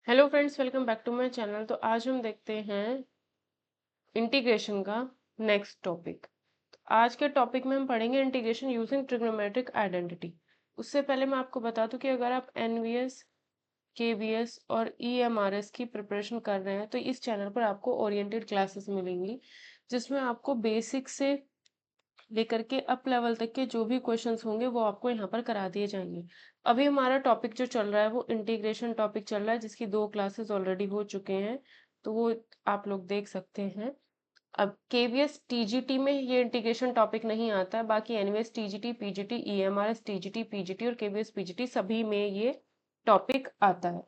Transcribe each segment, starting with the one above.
Hello friends, welcome back to my channel. तो आज हम देखते हैं इंटीग्रेशन का नेक्स्ट टॉपिक। आज के टॉपिक में हम पढ़ेंगे इंटीग्रेशन यूजिंग ट्रिग्नोमेट्रिक आइडेंटिटी। उससे पहले मैं आपको बता दूं कि अगर आप एनवीएस, केवीएस और ईएमआरएस की प्रिपरेशन कर रहे हैं तो इस चैनल पर आपको ओरिएंटेड क्लासेस मिलेंगी, जिसमें आपको बेसिक से लेकर के अप लेवल तक के जो भी क्वेश्चंस होंगे वो आपको यहाँ पर करा दिए जाएंगे। अभी हमारा टॉपिक जो चल रहा है वो इंटीग्रेशन टॉपिक चल रहा है, जिसकी 2 क्लासेस ऑलरेडी हो चुके हैं, तो वो आप लोग देख सकते हैं। अब केवीएस टीजीटी में ये इंटीग्रेशन टॉपिक नहीं आता है, बाकी NVS TGT, PGT, EMRS TGT, PGT और केवीएस पीजीटी सभी में ये टॉपिक आता है।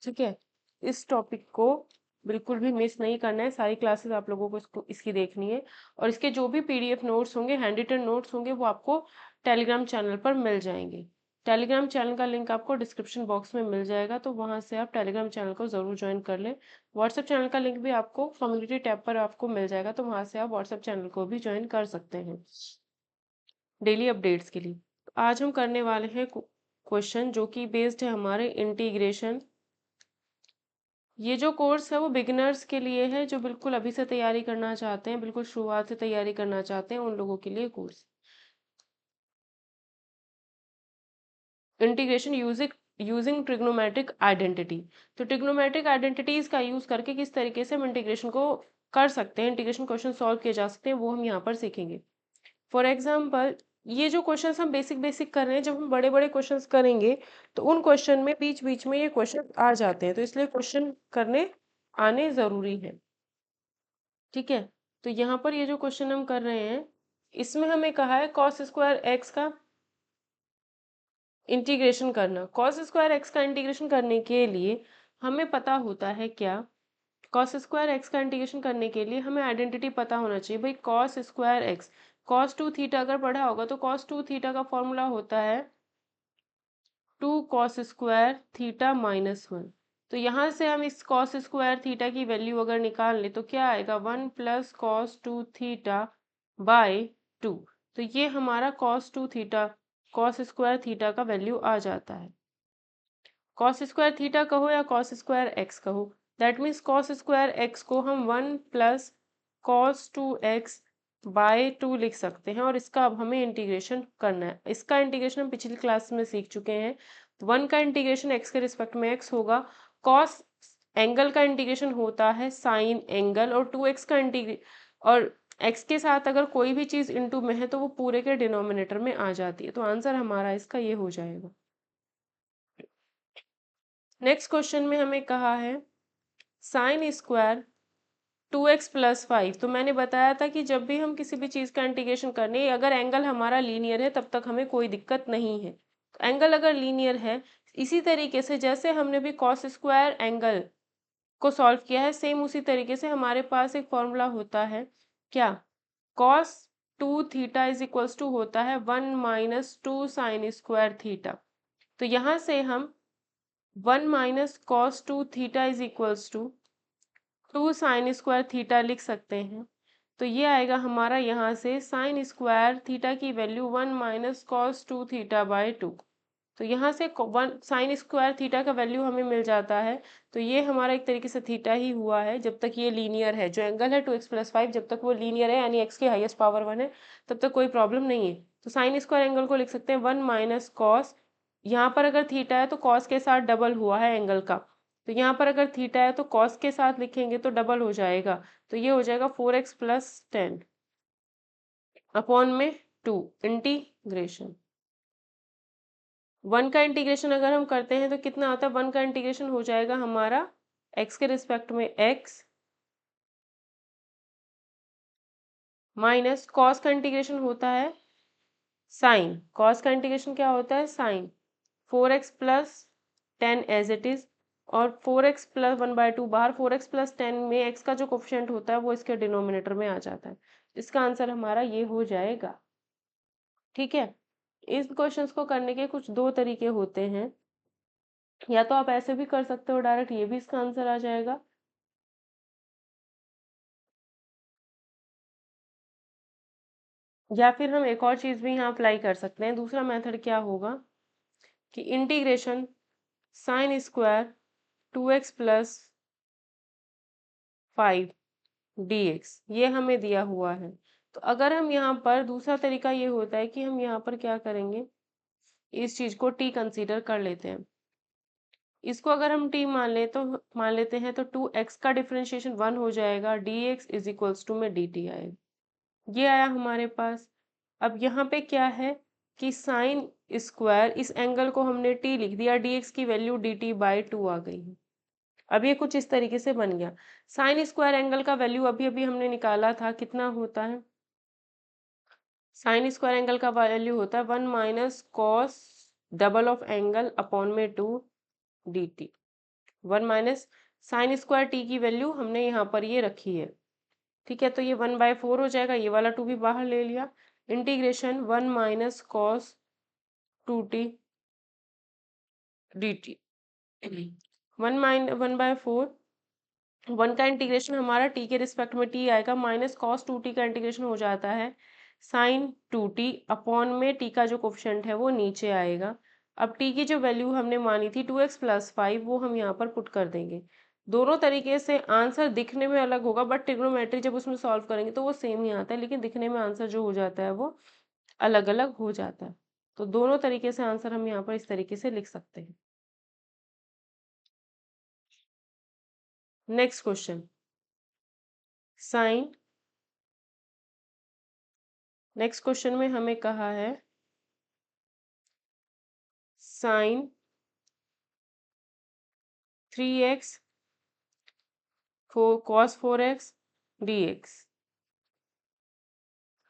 ठीक है, इस टॉपिक को बिल्कुल भी मिस नहीं करना है। सारी क्लासेस आप लोगों को इसकी देखनी है, और इसके जो भी पीडीएफ नोट्स होंगे, हैंड रिटन नोट्स होंगे, वो आपको टेलीग्राम चैनल पर मिल जाएंगे। टेलीग्राम चैनल का लिंक आपको डिस्क्रिप्शन बॉक्स में मिल जाएगा, तो वहां से आप टेलीग्राम चैनल को जरूर ज्वाइन कर लें। व्हाट्सएप चैनल का लिंक भी आपको कम्युनिटी टैब पर आपको मिल जाएगा, तो वहां से आप व्हाट्सएप चैनल को भी ज्वाइन कर सकते हैं डेली अपडेट्स के लिए। आज हम करने वाले हैं क्वेश्चन जो कि बेस्ड है हमारे इंटीग्रेशन। ये जो कोर्स है वो बिगिनर्स के लिए है, जो बिल्कुल अभी से तैयारी करना चाहते हैं, बिल्कुल शुरुआत से तैयारी करना चाहते हैं, उन लोगों के लिए course integration using trigonometric identity. तो ट्रिग्नोमेट्रिक आइडेंटिटीज का यूज करके किस तरीके से हम इंटीग्रेशन को कर सकते हैं, इंटीग्रेशन क्वेश्चन सॉल्व किए जा सकते हैं, वो हम यहाँ पर सीखेंगे। फॉर एग्जाम्पल, ये जो क्वेश्चंस हम बेसिक बेसिक कर रहे हैं, जब हम बड़े बड़े क्वेश्चंस करेंगे तो उन क्वेश्चन में बीच बीच में ये क्वेश्चन आ जाते हैं, तो इसलिए क्वेश्चन करने आने जरूरी है। ठीक है, तो यहाँ पर ये जो क्वेश्चन हम कर रहे हैं, इसमें हमें कहा है कॉस स्क्वायर एक्स का इंटीग्रेशन करना। कॉस स्क्वायर एक्स का इंटीग्रेशन करने के लिए हमें पता होता है क्या, कॉस स्क्वायर एक्स का इंटीग्रेशन करने के लिए हमें आइडेंटिटी पता होना चाहिए भाई। Cos square x, cos two theta अगर पढ़ा होगा तो कॉस टू थीटा का फॉर्मूला होता है 2 cos स्क्वायर थीटा-1। तो यहाँ से हम इस कॉस स्क्वायर थीटा की वैल्यू अगर निकाल लें तो क्या आएगा, 1 + cos 2 थीटा/2। तो ये हमारा cos two theta, cos square theta का वैल्यू आ जाता है। कॉस स्क्वायर थीटा कहो या कॉस स्क्वायर एक्स कहो, that means cos square X को हम 1 + cos 2x/2 लिख सकते हैं, और इसका अब हमें इंटीग्रेशन करना है। इसका इंटीग्रेशन हम पिछली क्लास में सीख चुके हैं। 1 का इंटीग्रेशन एक्स के रिस्पेक्ट में एक्स होगा, कॉस एंगल का इंटीग्रेशन होता है साइन एंगल, और 2x का और एक्स के साथ अगर कोई भी चीज इंटू में है तो वो पूरे के डिनोमिनेटर में आ जाती है, तो आंसर हमारा इसका ये हो जाएगा। नेक्स्ट क्वेश्चन में हमें कहा है साइन स्क्वायर 2x + 5। तो मैंने बताया था कि जब भी हम किसी भी चीज़ का इंटीग्रेशन करने, अगर एंगल हमारा लीनियर है तब तक हमें कोई दिक्कत नहीं है। एंगल अगर लीनियर है, इसी तरीके से जैसे हमने भी कॉस स्क्वायर एंगल को सॉल्व किया है, सेम उसी तरीके से हमारे पास एक फॉर्मूला होता है क्या, cos two theta is equals to होता है 1 - 2 sin स्क्वायर थीटा। तो यहाँ से हम 1 - cos 2 theta is equals to 2 sin square theta लिख सकते हैं। तो ये आएगा हमारा यहाँ से साइन स्क्वायर थीटा की वैल्यू 1 - cos 2 थीटा/2। तो यहाँ से वन साइन स्क्वायर थीटा का वैल्यू हमें मिल जाता है। तो ये हमारा एक तरीके से थीटा ही हुआ है, जब तक ये लीनियर है। जो एंगल है 2x + 5, जब तक वो लीनियर है यानी एक्स की हाईएस्ट पावर 1 है, तब तक कोई प्रॉब्लम नहीं है। तो साइन स्क्वायर एंगल को लिख सकते हैं 1 - cos, यहाँ पर अगर थीटा है तो कॉस के साथ डबल हुआ है एंगल का, तो यहाँ पर अगर थीटा है तो कॉस के साथ लिखेंगे तो डबल हो जाएगा। तो ये हो जाएगा 4x + 10 अपॉन में 2 इंटीग्रेशन। 1 का इंटीग्रेशन अगर हम करते हैं तो कितना आता है, 1 का इंटीग्रेशन हो जाएगा हमारा x के रिस्पेक्ट में x माइनस कॉस का इंटीग्रेशन होता है साइन, कॉस का इंटीग्रेशन क्या होता है sign, 4x + 10 as it is, और 4x + 1/2 बाहर, 4x + 10 में x का जो कोफिशिएंट होता है वो इसके डिनोमिनेटर में आ जाता है। इसका आंसर हमारा ये हो जाएगा। ठीक है, इस क्वेश्चंस को करने के कुछ 2 तरीके होते हैं, या तो आप ऐसे भी कर सकते हो डायरेक्ट, ये भी इसका आंसर आ जाएगा, या फिर हम एक और चीज भी यहाँ अप्लाई कर सकते हैं। दूसरा मेथड क्या होगा कि integration sine square 2x plus 5 dx, ये हमें दिया हुआ है। तो अगर हम यहाँ पर दूसरा तरीका ये होता है कि हम यहाँ पर क्या करेंगे, इस चीज को t कंसीडर कर लेते हैं। इसको अगर हम t मान लेते हैं तो 2x का डिफरेंशिएशन 1 हो जाएगा, dx इज इक्वल्स टू में dt आएगा। ये आया हमारे पास। अब यहाँ पे क्या है कि साइन स्क्वायर, इस एंगल को हमने t लिख दिया, dx की वैल्यू dt बाई 2 आ गई है। अब ये कुछ इस तरीके से बन गया। साइन स्क्वायर एंगल का वैल्यू अभी अभी हमने निकाला था, कितना होता है, साइन स्क्वायर एंगल का वैल्यू होता है 1 minus cos double of angle upon में 2 dt। 1 minus sine square T की वैल्यू हमने यहाँ पर ये रखी है, ठीक है। तो ये 1/4 हो जाएगा, ये वाला 2 भी बाहर ले लिया। Integration 1 minus cos 2t dt। 1/4, 1 का इंटीग्रेशन हमारा t के रिस्पेक्ट में t आएगा, माइनस कॉस 2t का इंटीग्रेशन हो जाता है साइन 2t अपॉन में t का जो कोफिशिएंट है वो नीचे आएगा। अब t की जो वैल्यू हमने मानी थी 2x प्लस 5, वो हम यहाँ पर पुट कर देंगे। दोनों तरीके से आंसर दिखने में अलग होगा, बट ट्रिग्नोमेट्री जब उसमें सॉल्व करेंगे तो वो सेम ही आता है, लेकिन दिखने में आंसर जो हो जाता है वो अलग अलग हो जाता है। तो दोनों तरीके से आंसर हम यहाँ पर इस तरीके से लिख सकते हैं। Next question, sine, next question में हमें कहा है sign 3x cos 4x dx,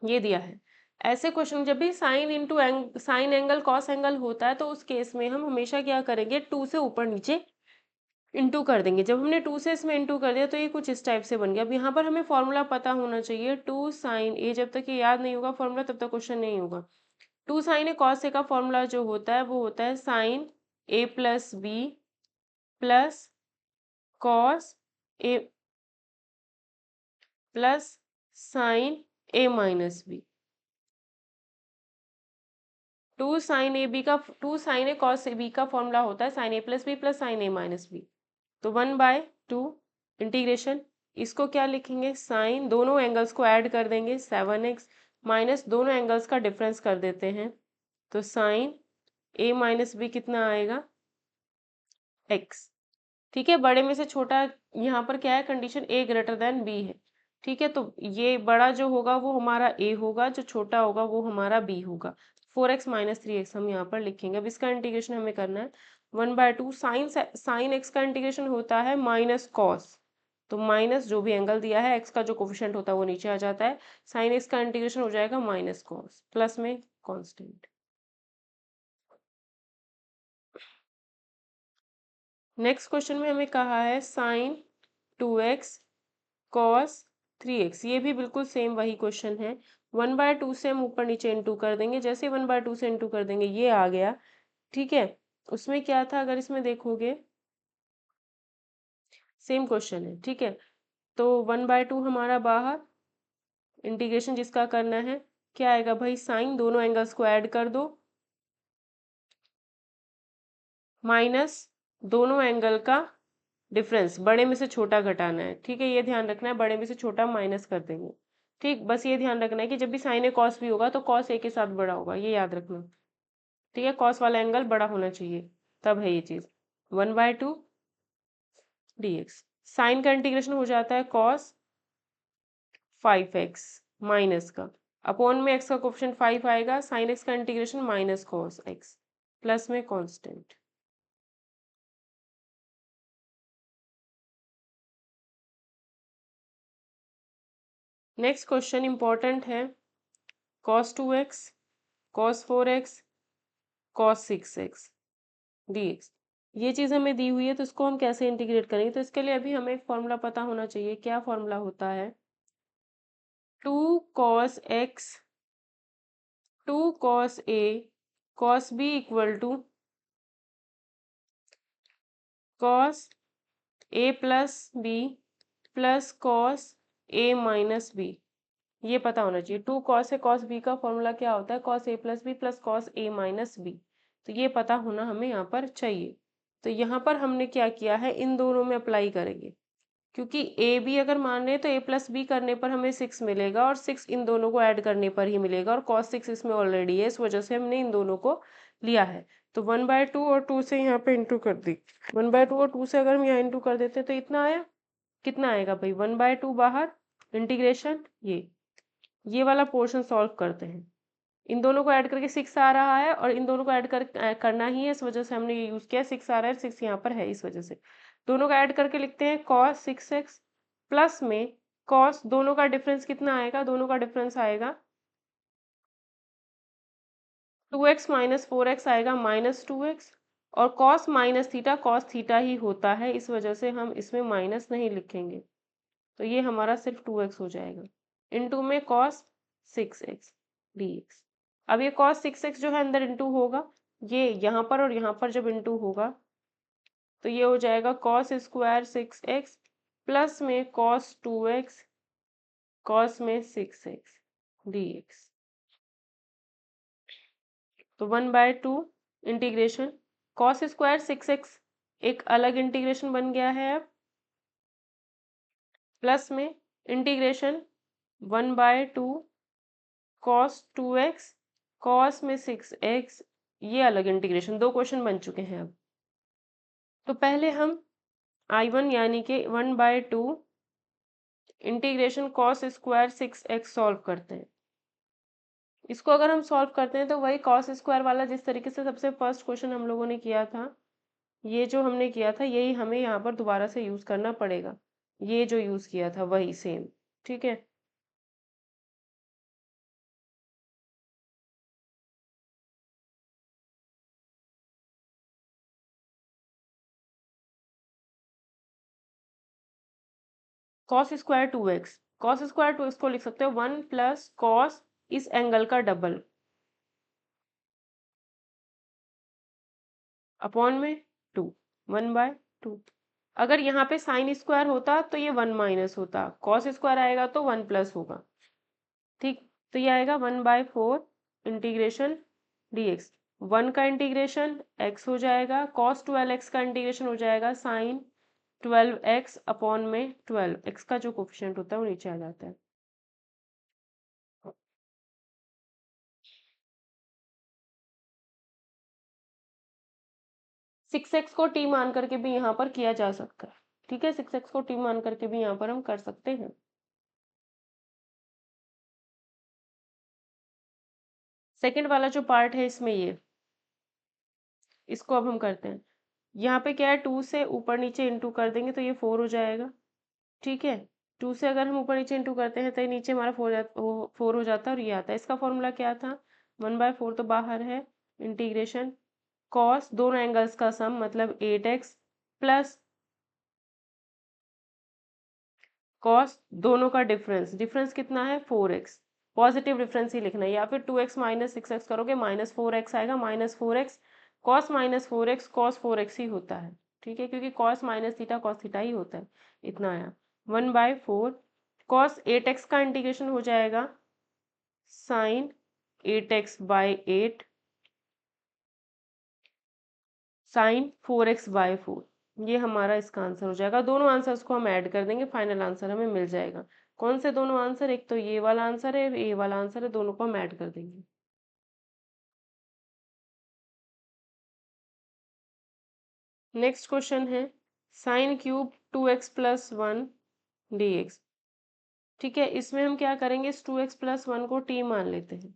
ये दिया है। ऐसे क्वेश्चन जब भी sine into sine angle cos angle होता है तो उस केस में हम हमेशा क्या करेंगे, 2 से ऊपर नीचे इंटू कर देंगे। जब हमने 2 से इसमें इंटू कर दिया तो ये कुछ इस टाइप से बन गया। अब यहाँ पर हमें फॉर्मूला पता होना चाहिए, 2 साइन ए, जब तक ये याद नहीं होगा फॉर्मूला तब तक क्वेश्चन नहीं होगा। 2 साइन ए कॉस ए का फॉर्मूला जो होता है वो होता है sine A plus B plus cos A plus sine A minus B. 2 sine A cos A B का फॉर्मूला होता है sine A plus B plus sine A minus B. तो 1/2 इंटीग्रेशन, इसको क्या लिखेंगे, साइन, दोनों एंगल्स को ऐड कर देंगे 7x माइनस दोनों एंगल्स का डिफरेंस कर देते हैं, तो साइन ए माइनस बी कितना आएगा, x। ठीक है, बड़े में से छोटा, यहाँ पर क्या है condition, a greater than b है। ठीक है, तो ये बड़ा जो होगा वो हमारा a होगा, जो छोटा होगा वो हमारा b होगा। 4x माइनस 3x हम यहाँ पर लिखेंगे। अब इसका इंटीग्रेशन हमें करना है 1/2, साइन x का इंटीग्रेशन होता है माइनस कॉस, तो माइनस जो भी एंगल दिया है x का जो कोफिशिएंट होता है वो नीचे आ जाता है, साइन x का इंटीग्रेशन हो जाएगा माइनस कॉस, प्लस में कॉन्स्टेंट। नेक्स्ट क्वेश्चन में हमें कहा है साइन 2x कॉस 3x, ये भी बिल्कुल सेम वही क्वेश्चन है। 1/2 से हम ऊपर नीचे इंटू कर देंगे, जैसे 1/2 से इंटू कर देंगे ये आ गया। ठीक है, उसमें क्या था, अगर इसमें देखोगे सेम क्वेश्चन है। ठीक है, तो 1/2 हमारा बाहर, इंटीग्रेशन जिसका करना है क्या आएगा भाई, साइन, दोनों एंगल्स को ऐड कर दो, माइनस दोनों एंगल का डिफरेंस, बड़े में से छोटा घटाना है। ठीक है, ये ध्यान रखना है, बड़े में से छोटा माइनस कर देंगे। ठीक, बस ये ध्यान रखना है कि जब भी साइन ए कॉस भी होगा तो कॉस ए के साथ बड़ा होगा, ये याद रखना। ठीक है, कॉस वाला एंगल बड़ा होना चाहिए, तब है ये चीज। 1/2 dx, साइन का इंटीग्रेशन हो जाता है कॉस 5x माइनस का, अपॉन में x का कोफिशिएंट 5 आएगा, साइन x का integration minus cos x, plus में कांस्टेंट। नेक्स्ट क्वेश्चन इंपॉर्टेंट है, cos 2x cos 4x cos 6x dx, ये चीज हमें दी हुई है तो इसको हम कैसे इंटीग्रेट करेंगे, तो इसके लिए अभी हमें एक फॉर्मूला पता होना चाहिए। क्या फॉर्मूला होता है, 2 cos x 2 cos a cos b equal to cos a plus b plus cos a minus b, ये पता होना चाहिए। 2 cos a cos b का फॉर्मूला क्या होता है, cos a plus b plus cos a minus b, तो ये पता होना हमें यहाँ पर चाहिए। तो यहाँ पर हमने क्या किया है, इन दोनों में अप्लाई करेंगे, क्योंकि ए बी अगर मान रहे हैं तो ए प्लस बी करने पर हमें 6 मिलेगा और 6 इन दोनों को ऐड करने पर ही मिलेगा, और cos 6 इसमें ऑलरेडी है, इस वजह से हमने इन दोनों को लिया है। तो 1/2 और 2 से यहाँ पे इंटू कर दी, 1/2 और 2 से अगर हम यहाँ इंटू कर देते तो इतना आया, कितना आएगा भाई, 1/2 बाहर, इंटीग्रेशन ये वाला पोर्शन सॉल्व करते हैं। इन दोनों को ऐड करके 6 आ रहा है और इन दोनों को ऐड करना ही है, इस वजह से हमने ये यूज किया, 6 आ रहा है, 6 यहाँ पर है, इस वजह से दोनों का ऐड करके लिखते हैं cos 6x प्लस में cos, दोनों का डिफरेंस कितना आएगा, दोनों का डिफरेंस आएगा 2x माइनस 4x आएगा माइनस 2x, और cos minus theta cos theta ही होता है, इस वजह से हम इसमें माइनस नहीं लिखेंगे, तो ये हमारा सिर्फ 2x हो जाएगा, इनटू में cos 6x dx। अब ये cos 6x जो है अंदर इंटू होगा, ये यहाँ पर और यहाँ पर जब इंटू होगा तो ये हो जाएगा cos स्क्वायर 6x प्लस में cos 2x cos में 6x dx। तो 1/2 इंटीग्रेशन cos स्क्वायर 6x एक अलग इंटीग्रेशन बन गया है अब, प्लस में इंटीग्रेशन 1/2 cos 2x cos में 6x, ये अलग इंटीग्रेशन, दो क्वेश्चन बन चुके हैं अब। तो पहले हम I1 यानी कि 1/2 integration cos square 6x solve करते हैं। इसको अगर हम सॉल्व करते हैं तो वही cos स्क्वायर वाला जिस तरीके से सबसे फर्स्ट क्वेश्चन हम लोगों ने किया था, ये जो हमने किया था यही हमें यहाँ पर दोबारा से यूज करना पड़ेगा, ये जो यूज किया था वही सेम, ठीक है। cos square 2x, cos square 2x को लिख सकते हो 1 प्लस cos इस एंगल का डबल अपॉन में 2, 1/2। अगर यहाँ पे साइन स्क्वायर होता तो ये 1 माइनस होता, cos स्क्वायर आएगा तो 1 प्लस होगा, ठीक। तो ये आएगा 1/4 इंटीग्रेशन dx, 1 का इंटीग्रेशन x हो जाएगा, cos 12x का इंटीग्रेशन हो जाएगा साइन 12x अपॉन में 12, x का जो कोफिशिएंट होता है वो नीचे आ जाता है। सिक्स एक्स को टी मान करके भी यहाँ पर किया जा सकता है, ठीक है, 6x को टी मान करके भी यहाँ पर हम कर सकते हैं। सेकंड वाला जो पार्ट है इसमें ये, इसको अब हम करते हैं। यहाँ पे क्या है, 2 से ऊपर नीचे इंटू कर देंगे तो ये 4 हो जाएगा, ठीक है। 2 से अगर हम ऊपर नीचे इंटू करते हैं तो ये नीचे हमारा 4 हो जाता है, और ये आता है। इसका फॉर्मूला क्या था, 1/4 तो बाहर है, इंटीग्रेशन कॉस दोनों एंगल्स का सम मतलब 8x प्लस कॉस दोनों का डिफरेंस, डिफरेंस कितना है 4x, पॉजिटिव डिफरेंस ही लिखना है, या फिर 2x माइनस 6x करोगे माइनस 4x आएगा, minus 4x cos minus 4x cos 4x ही होता है, ठीक है, क्योंकि cos minus theta cos theta ही होता है। इतना आया 1/4 कॉस 8x का इंटीग्रेशन हो जाएगा साइन 8x/8 साइन 4x/4, ये हमारा इसका आंसर हो जाएगा। दोनों आंसर्स को हम ऐड कर देंगे, फाइनल आंसर हमें मिल जाएगा। कौन से दोनों आंसर, एक तो ये वाला आंसर है, ये वाला आंसर है, दोनों को हम ऐड कर देंगे। नेक्स्ट क्वेश्चन है sine cube 2x plus 1 dx, ठीक है। इसमें हम क्या करेंगे, इस 2x प्लस 1 को t मान लेते हैं।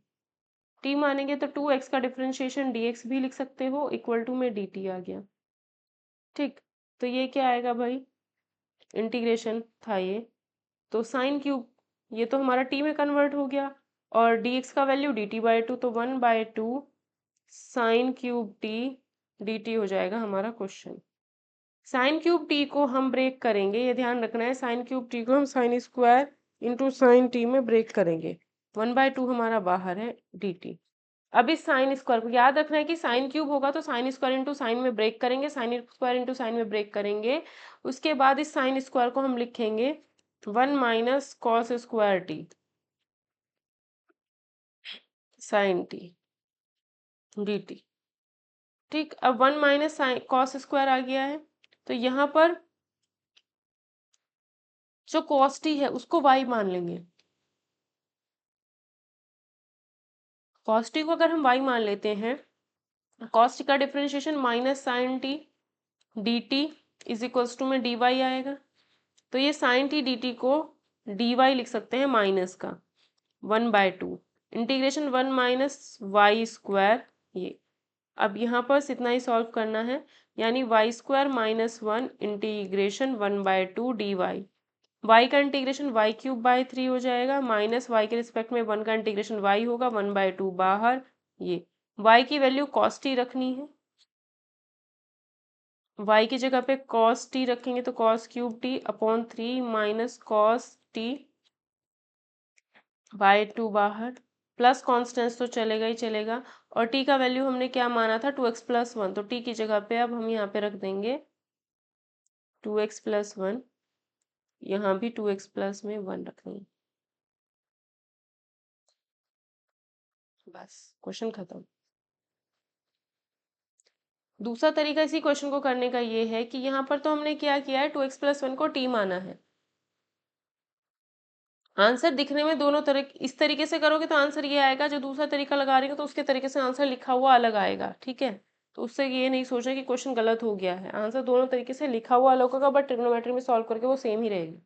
t मानेंगे तो 2x का डिफरेंशिएशन dx भी लिख सकते हो, इक्वल टू में dt आ गया, ठीक। तो ये क्या आएगा भाई, इंटीग्रेशन था ये, तो साइन क्यूब ये तो हमारा टी में कन्वर्ट हो गया, और dx का वैल्यू dt/2, तो 1/2 साइन क्यूब टी dt हो जाएगा हमारा क्वेश्चन। साइन क्यूब टी को हम ब्रेक करेंगे, ये ध्यान रखना है, साइन क्यूब टी को हम sine square into sine T में ब्रेक करेंगे, 1/2 हमारा बाहर है dt। अब इस साइन स्क्वायर को याद रखना है कि साइन क्यूब होगा तो साइन स्क्वायर इंटू साइन में ब्रेक करेंगे, साइन स्क्वायर इंटू साइन में ब्रेक करेंगे, उसके बाद इस साइन स्क्वायर को हम लिखेंगे 1 minus cos square T sine T dt, ठीक, अब 1 माइनस साइन कॉस स्क्वायर आ गया है, तो यहाँ पर जो कॉस टी है उसको y मान लेंगे। कॉस टी को अगर हम y मान लेते हैं, कॉस टी का differentiation minus sine T D T is equals to में डी वाई आएगा। तो ये साइन टी डी टी को डी वाई लिख सकते हैं माइनस का 1/2 इंटीग्रेशन 1 माइनस वाई स्क्वायर ये। अब यहाँ पर इतना ही सॉल्व करना है, यानी Y square minus 1 integration 1/2 D Y. Y का इंटीग्रेशन वाई क्यूब बाय 3 हो जाएगा, माइनस वाई के रिस्पेक्ट में 1 का इंटीग्रेशन वाई होगा, 1/2 बाहर। ये वाई की वैल्यू कॉस टी रखनी है, वाई की जगह पे कॉस टी रखेंगे तो cos cube T upon 3 minus cos T by 2 बाहर, प्लस कॉन्स्टेंट्स तो चलेगा ही चलेगा। और टी का वैल्यू हमने क्या माना था 2x+1, तो टी की जगह पे अब हम यहाँ पे रख देंगे 2x+1, यहाँ भी 2x प्लस में 1 रखेंगे। बस क्वेश्चन खत्म। दूसरा तरीका इसी क्वेश्चन को करने का ये है कि यहाँ पर तो हमने क्या किया है 2x+1 को टी माना है। आंसर दिखने में दोनों तरह इस तरीके से करोगे तो आंसर ये आएगा, जो दूसरा तरीका लगा रही हो तो उसके तरीके से आंसर लिखा हुआ अलग आएगा। ठीक है, तो उससे ये नहीं सोचना कि क्वेश्चन गलत हो गया है, आंसर दोनों तरीके से लिखा हुआ अलग होगा, बट ट्रिग्नोमेट्री में सॉल्व करके वो सेम ही रहेगी।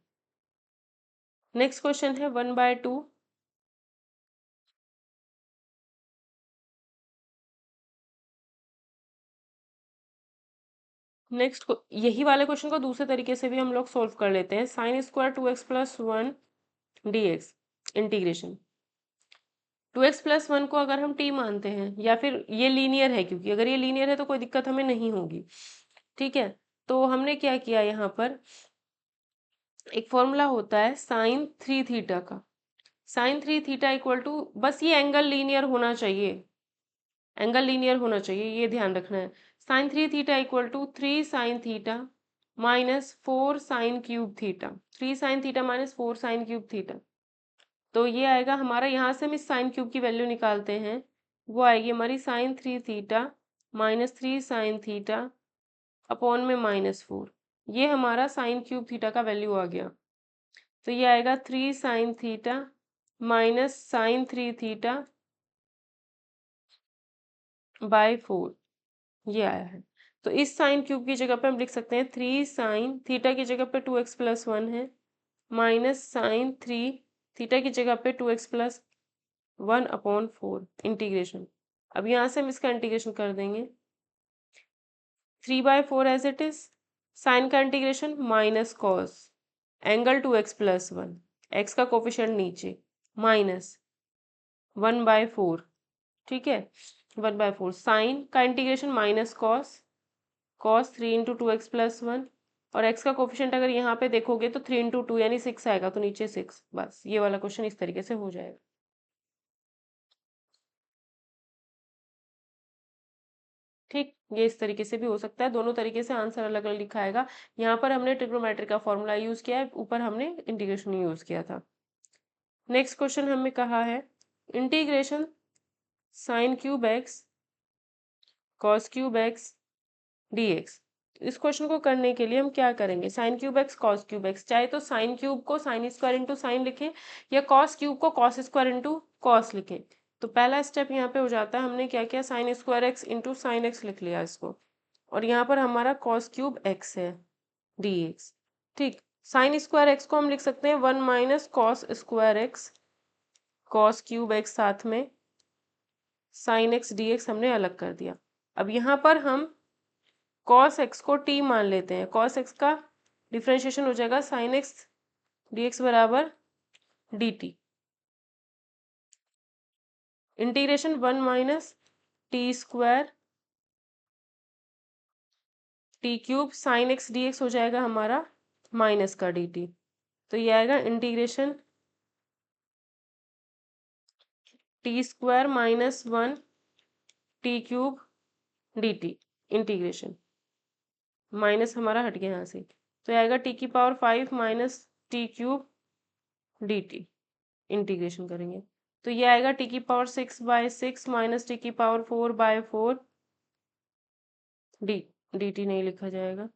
नेक्स्ट क्वेश्चन है 1/2। नेक्स्ट यही वाले क्वेश्चन को दूसरे तरीके से भी हम लोग सोल्व कर लेते हैं। Sine square 2x+1 dx integration 2x+1 को अगर हम t मानते हैं, या फिर ये लीनियर है, क्योंकि अगर ये लीनियर है तो कोई दिक्कत हमें नहीं होगी। ठीक है, तो हमने क्या किया, यहाँ पर एक फॉर्मूला होता है साइन 3 थीटा का। साइन 3 थीटा इक्वल टू, बस ये एंगल लीनियर होना चाहिए, एंगल लीनियर होना चाहिए, ये ध्यान रखना है। Sine 3 theta equal to 3 sine theta minus 4 sine cube theta, 3 sine theta minus 4 sine cube theta. तो ये आएगा हमारा, यहाँ से हम इस साइन क्यूब की वैल्यू निकालते हैं, वो आएगी हमारी sine 3 theta minus 3 sine theta upon में -4। ये हमारा साइन क्यूब थीटा का वैल्यू आ गया। तो ये आएगा 3 sine theta minus sine 3 theta by 4, ये आया है। तो इस साइन क्यूब की जगह पे हम लिख सकते हैं 3 साइन थीटा की जगह पे 2x+1 है, माइनस साइन 3 थीटा की जगह पे 2x+1 अपॉन 4 इंटीग्रेशन। अब यहाँ से हम इसका इंटीग्रेशन कर देंगे 3/4 एज इट इज, साइन का integration minus cos angle 2x+1, x का कोफिशिएंट नीचे, माइनस 1/4। ठीक है, 1/4 साइन का integration minus cos, cos 3 into 2x+1, और एक्स का कोफिशिएंट अगर यहाँ पे देखोगे तो 3 इंटू 2 यानी 6 आएगा, तो नीचे 6। बस ये वाला क्वेश्चन इस तरीके से हो जाएगा। ठीक, ये इस तरीके से भी हो सकता है, दोनों तरीके से आंसर अलग अलग लिखा आएगा। यहाँ पर हमने ट्रिग्नोमेट्री का फॉर्मूला यूज किया है, ऊपर हमने इंटीग्रेशन यूज किया था। नेक्स्ट क्वेश्चन हमें कहा है integration sine cube x cos cube x dx। इस क्वेश्चन को करने के लिए हम क्या करेंगे, sine cube x cos cube x, चाहे तो साइन क्यूब को साइन स्क्वायर इंटू साइन लिखें, या कॉस क्यूब को कॉस स्क्वायर इंटू कॉस लिखें। तो पहला स्टेप यहाँ पे हो जाता है, हमने क्या किया, sign square X into sine x लिख लिया इसको, और यहाँ पर हमारा कॉस क्यूब एक्स है dx। ठीक, साइन स्क्वायर एक्स को हम लिख सकते हैं 1 minus cos square x, cos cube x साथ में साइन एक्स dx हमने अलग कर दिया। अब यहाँ पर हम कॉस एक्स को टी मान लेते हैं, कॉस एक्स का डिफ्रेंशिएशन हो जाएगा साइन एक्स dx बराबर dt, integration 1 minus T square T cube sign X dx हो जाएगा हमारा माइनस का dt। तो ये आएगा integration T square minus 1 T cube dt, integration minus हमारा हट गया यहाँ से, तो आएगा टी की power 5 minus T cube dt, integration करेंगे तो ये आएगा टी की पावर 6/6 माइनस टी की पावर 4/4 डी डी टी नहीं लिखा जाएगा।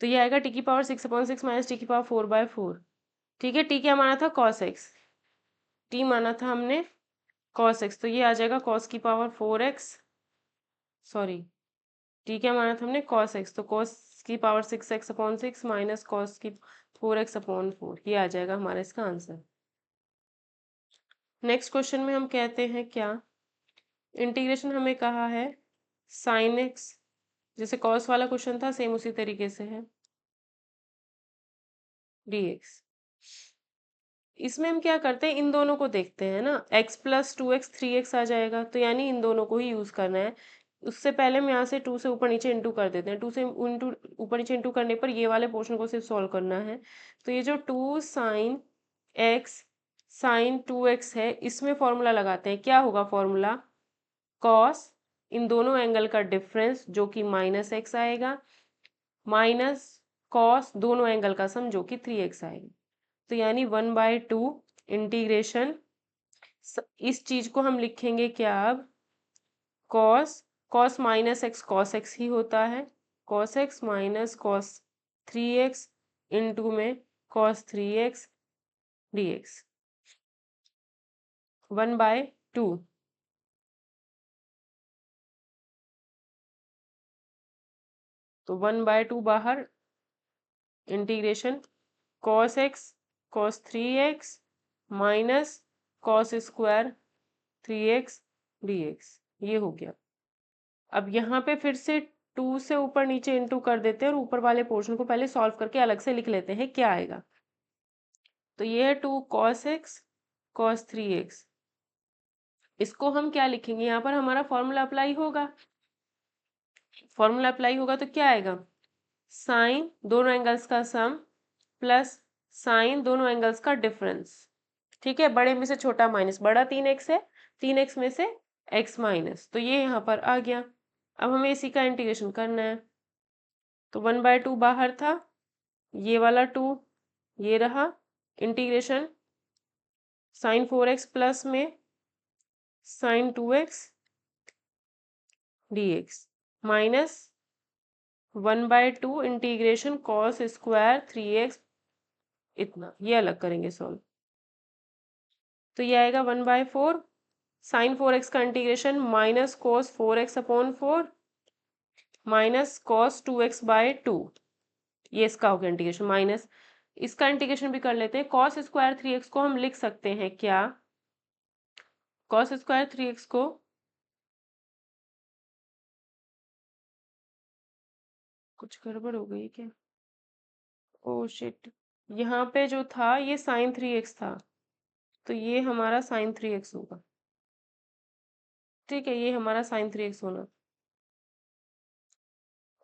तो ये आएगा टी की पावर 6/6 माइनस टी की पावर 4/4। ठीक है, टी क्या माना था, कॉस एक्स। टी माना था हमने कॉस एक्स, तो ये आ जाएगा कॉस की पावर 4x। सॉरी, टी क्या माना था हमने, कॉस एक्स, तो कॉस की पावर 6x/6 माइनस कॉस की 4x/4, ये आ जाएगा हमारा इसका आंसर। नेक्स्ट क्वेश्चन में हम कहते हैं क्या, इंटीग्रेशन हमें कहा है साइन एक्स, जैसे कॉस वाला क्वेश्चन था सेम उसी तरीके से है, dx। इसमें हम क्या करते हैं, इन दोनों को देखते हैं ना, x प्लस 2x 3x आ जाएगा, तो यानी इन दोनों को ही यूज करना है। उससे पहले हम यहाँ से 2 से ऊपर नीचे इंटू कर देते हैं, 2 से इंटू ऊपर नीचे इंटू करने पर ये वाले पोर्शन को सिर्फ सॉल्व करना है। तो ये जो 2 साइन एक्स साइन 2x है, इसमें फॉर्मूला लगाते हैं, क्या होगा फॉर्मूला, कॉस इन दोनों एंगल का डिफरेंस जो कि -x आएगा, माइनस कॉस दोनों एंगल का सम जो कि 3x आएगा। तो यानी 1/2 इंटीग्रेशन, इस चीज को हम लिखेंगे क्या अब, cos cos minus x cos x ही होता है, cos x minus cos 3x into में कॉस 3x dx, 1/2। तो 1/2 बाहर, integration cos x cos 3x minus cos square 3x dx, ये हो गया। अब यहाँ पे फिर से 2 से ऊपर नीचे इंटू कर देते हैं और ऊपर वाले पोर्शन को पहले सॉल्व करके अलग से लिख लेते हैं क्या आएगा। तो ये है 2 cos x cos 3x, इसको हम क्या लिखेंगे, यहाँ पर हमारा फॉर्मूला अप्लाई होगा, फॉर्मूला अप्लाई होगा तो क्या आएगा, साइन दोनों एंगल्स का सम प्लस साइन दोनों एंगल्स का डिफरेंस। ठीक है, बड़े में से छोटा माइनस, बड़ा 3x है, 3x में से x माइनस, तो ये यहाँ पर आ गया। अब हमें इसी का इंटीग्रेशन करना है, तो 1/2 बाहर था, ये वाला 2 ये रहा, इंटीग्रेशन साइन 4x प्लस में sine 2x dx minus 1/2 integration cos square 3x, इतना ये अलग करेंगे सॉल्व, तो ये आएगा 1/4 साइन 4x का integration minus cos 4x/4 minus cos 2x/2, ये इसका हो गया इंटीग्रेशन, माइनस इसका इंटीग्रेशन भी कर लेते हैं, कॉस स्क्वायर 3x को हम लिख सकते हैं क्या, कॉस स्क्वायर 3x को कुछ गड़बड़ हो गई क्या, ओ शिट, यहाँ पे जो था ये साइन 3x था, तो ये हमारा साइन 3x होगा। ठीक है, ये हमारा साइन 3x होना।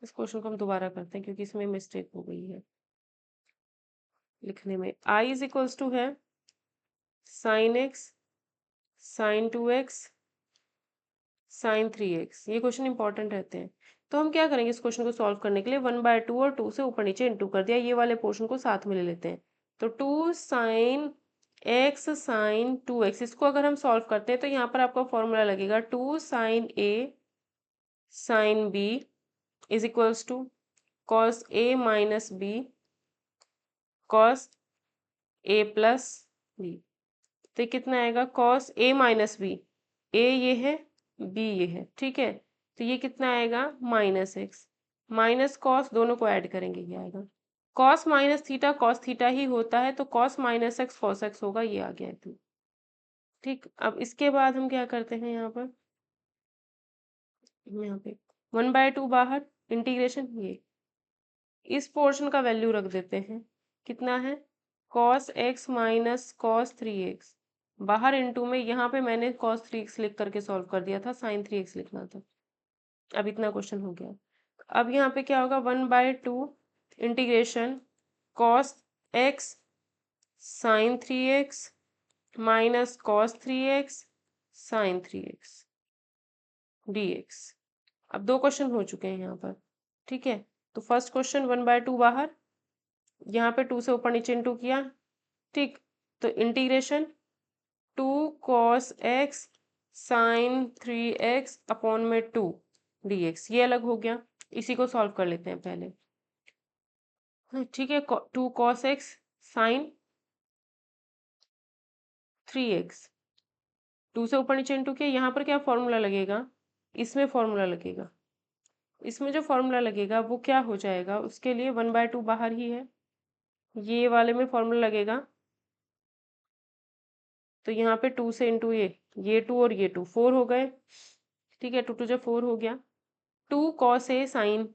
इस क्वेश्चन को हम दोबारा करते हैं क्योंकि इसमें मिस्टेक हो गई है लिखने में। I इज इक्वल्स टू है sine X sine 2x sine 3x, ये क्वेश्चन इंपॉर्टेंट रहते हैं। तो हम क्या करेंगे, इस क्वेश्चन को सॉल्व करने के लिए 1/2 और 2 से ऊपर नीचे इंटू कर दिया, ये वाले पोर्शन को साथ में ले लेते हैं। तो 2 साइन x साइन 2x, इसको अगर हम सॉल्व करते हैं तो यहाँ पर आपका फॉर्मूला लगेगा 2 sine a sine b is equals to cos a minus b cos a plus b। तो ये कितना आएगा, cos a minus B, a ये है b ये है, ठीक है, तो ये कितना आएगा -x माइनस कॉस, दोनों को ऐड करेंगे ये आएगा cos minus theta cos theta ही होता है, तो cos minus x cos x होगा, ये आ गया है। ठीक, अब इसके बाद हम क्या करते हैं, यहाँ पे 1/2 बाहर, इंटीग्रेशन ये इस पोर्शन का वैल्यू रख देते हैं, कितना है cos x minus cos 3x, बाहर इंटू में, यहाँ पे मैंने कॉस 3x लिख करके सॉल्व कर दिया था, साइन 3x लिखना था। अब इतना क्वेश्चन हो गया। अब यहाँ पे क्या होगा, 1/2 integration cos X sine 3x minus cos 3x sine 3x dx। अब 2 क्वेश्चन हो चुके हैं यहाँ पर, ठीक है। तो फर्स्ट क्वेश्चन 1/2 बाहर, यहाँ पे 2 से ऊपर नीचे इंटू किया, ठीक। तो integration 2 cos x sine 3x upon में 2 dx, ये अलग हो गया। इसी को सॉल्व कर लेते हैं पहले, ठीक है। 2 cos x साइन 3x, 2 से ऊपर नीचे इंटू किया, यहाँ पर क्या फॉर्मूला लगेगा, इसमें फॉर्मूला लगेगा। इसमें जो फॉर्मूला लगेगा वो क्या हो जाएगा, उसके लिए 1/2 बाहर ही है, ये वाले में फॉर्मूला लगेगा। तो यहाँ पे 2 से इंटू ये 2 और ये 2 4 हो गए, ठीक है। 2 2 जो 4 हो गया। 2 cos a साइन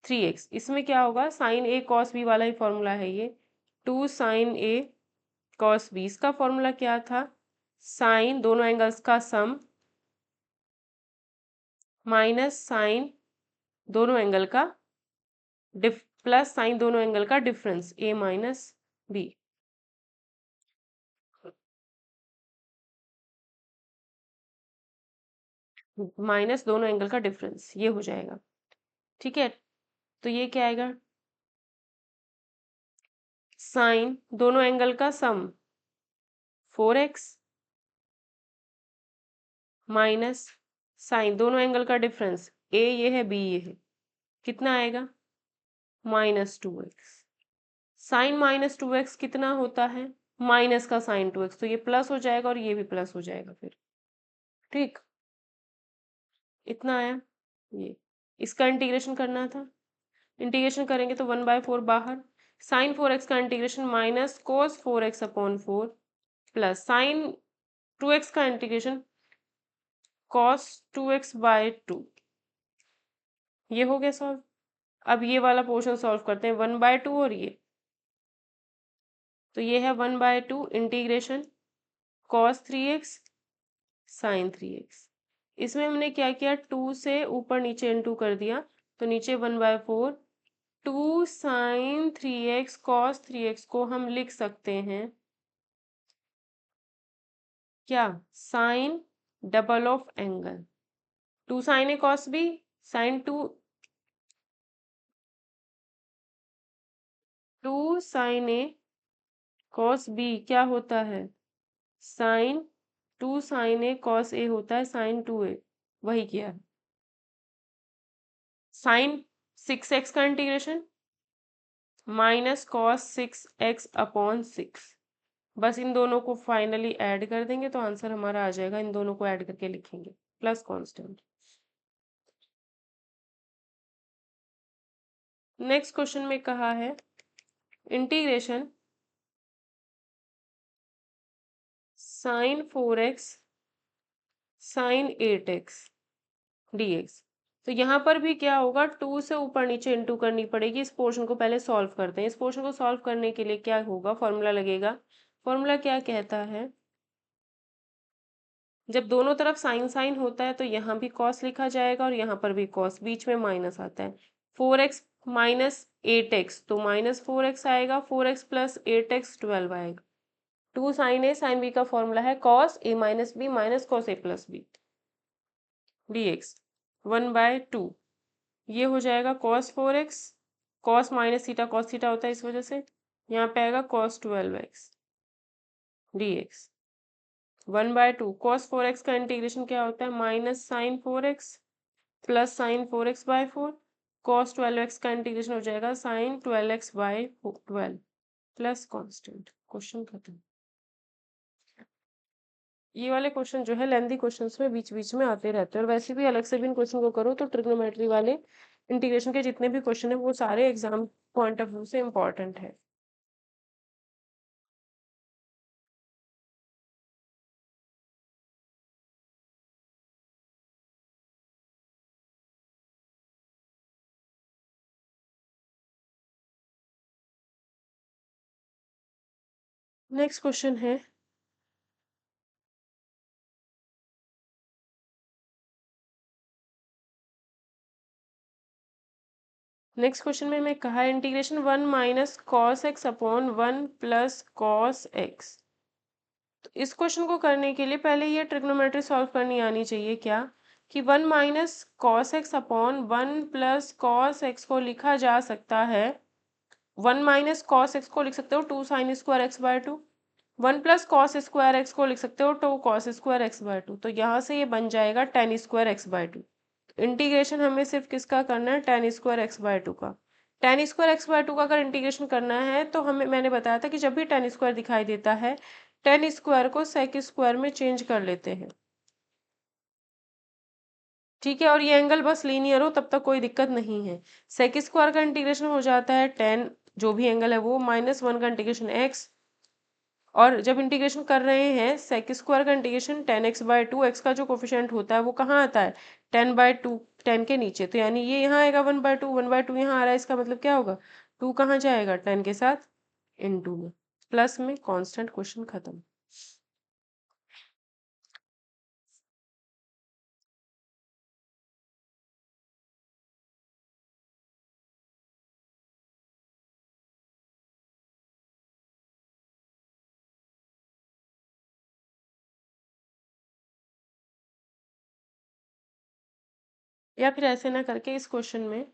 3x, इसमें क्या होगा, साइन a cos b वाला ही फॉर्मूला है ये। 2 साइन a cos b, इसका फॉर्मूला क्या था, साइन दोनों एंगल्स का सम माइनस साइन दोनों एंगल का प्लस साइन दोनों एंगल का difference a minus b। Minus दोनों एंगल का डिफरेंस, ये हो जाएगा, ठीक है। तो ये क्या आएगा, साइन दोनों एंगल का सम 4x माइनस साइन दोनों एंगल का डिफरेंस a ये है b ये है, कितना आएगा, -2x। साइन -2x कितना होता है, माइनस का साइन 2x, तो ये प्लस हो जाएगा और ये भी प्लस हो जाएगा फिर, ठीक। इतना आया, ये इसका इंटीग्रेशन करना था। इंटीग्रेशन करेंगे तो 1/4 बाहर, साइन 4x का integration minus cos 4x upon 4 plus sign 2x का इंटीग्रेशन कॉस 2x/2, ये हो गया सॉल्व। अब ये वाला पोर्शन सॉल्व करते हैं, 1/2 और ये, तो ये है 1/2 integration cos 3x sine 3x। इसमें हमने क्या किया, 2 से ऊपर नीचे इंटू कर दिया, तो नीचे 1/4 2 साइन 3x कॉस 3x को हम लिख सकते हैं क्या, sine double of angle 2 sine A cos B sine 2 sine A cos B क्या होता है, sine 2 sine A cos A होता है साइन 2a, वही किया है। साइन 6x का integration minus cos 6x upon 6, बस इन दोनों को फाइनली ऐड कर देंगे तो आंसर हमारा आ जाएगा, इन दोनों को ऐड करके लिखेंगे प्लस कांस्टेंट। नेक्स्ट क्वेश्चन में कहा है integration sine 4x sign 8x dx। तो यहाँ पर भी क्या होगा, 2 से ऊपर नीचे इंटू करनी पड़ेगी। इस पोर्शन को पहले सॉल्व करते हैं। इस पोर्शन को सॉल्व करने के लिए क्या होगा, फॉर्मूला लगेगा। फॉर्मूला क्या कहता है, जब दोनों तरफ साइन साइन होता है तो यहाँ भी कॉस लिखा जाएगा और यहाँ पर भी कॉस, बीच में माइनस आता है। 4x माइनस 8x तो -4x आएगा, 4x प्लस 8x 12 आएगा। 2 साइन ए साइन बी का फॉर्मूला है cos A minus B minus cos A plus B dx 1/2, ये हो जाएगा cos 4x, cos minus theta cos theta होता है इस वजह से, यहाँ पे आएगा cos 12x dx 1/2। cos 4x का इंटीग्रेशन क्या होता है, minus sine 4x plus sine 4x/4, cos 12x का इंटीग्रेशन हो जाएगा sign 12x/12 plus constant. Question खत्म। ये वाले क्वेश्चन जो है लेंथी क्वेश्चंस में बीच बीच में आते रहते हैं, और वैसे भी अलग से भी इन क्वेश्चन को करो तो ट्रिग्नोमेट्री वाले इंटीग्रेशन के जितने भी क्वेश्चन है वो सारे एग्जाम पॉइंट ऑफ व्यू से इम्पोर्टेंट है। नेक्स्ट क्वेश्चन है नेक्स्ट क्वेश्चन में हमें कहा है integration 1 minus cos x upon 1 plus cos x. तो इस क्वेश्चन को करने के लिए पहले ये ट्रिग्नोमेट्री सॉल्व करनी आनी चाहिए क्या, कि 1 minus cos x upon 1 plus cos X को लिखा जा सकता है, 1 माइनस कॉस एक्स को लिख सकते हो 2 sine square X by 2, 1 plus cos square X को लिख सकते हो 2 कॉस स्क्वायर एक्स बाय 2। तो यहाँ से ये बन जाएगा tan square X by 2। Integration हमें सिर्फ किसका करना है, टेन स्क्वायर एक्स बाय 2 का। टेन स्क्वायर एक्स बाय 2 का अगर इंटीग्रेशन करना है तो हमें, मैंने बताया था कि जब भी टेन स्क्वायर दिखाई देता है, टेन स्क्वायर को सेक स्क्वायर में चेंज कर लेते हैं। ठीक है, और ये एंगल बस लीनियर हो तब तक कोई दिक्कत नहीं है। सेक स्क्वायर का इंटीग्रेशन हो जाता है टेन, जो भी एंगल है वो, माइनस 1 का इंटीग्रेशन एक्स, और जब इंटीग्रेशन कर रहे हैं सेक स्क्वायर का integration ten X by two, x का जो कोफिशिएंट होता है वो कहाँ आता है, टेन बाय टू, टेन के नीचे, तो यानी ये यहाँ आएगा 1/2, 1/2 यहाँ आ रहा है, इसका मतलब क्या होगा, टू कहाँ जाएगा, टेन के साथ इनटू में, प्लस में कांस्टेंट, क्वेश्चन खत्म। या फिर ऐसे ना करके इस क्वेश्चन में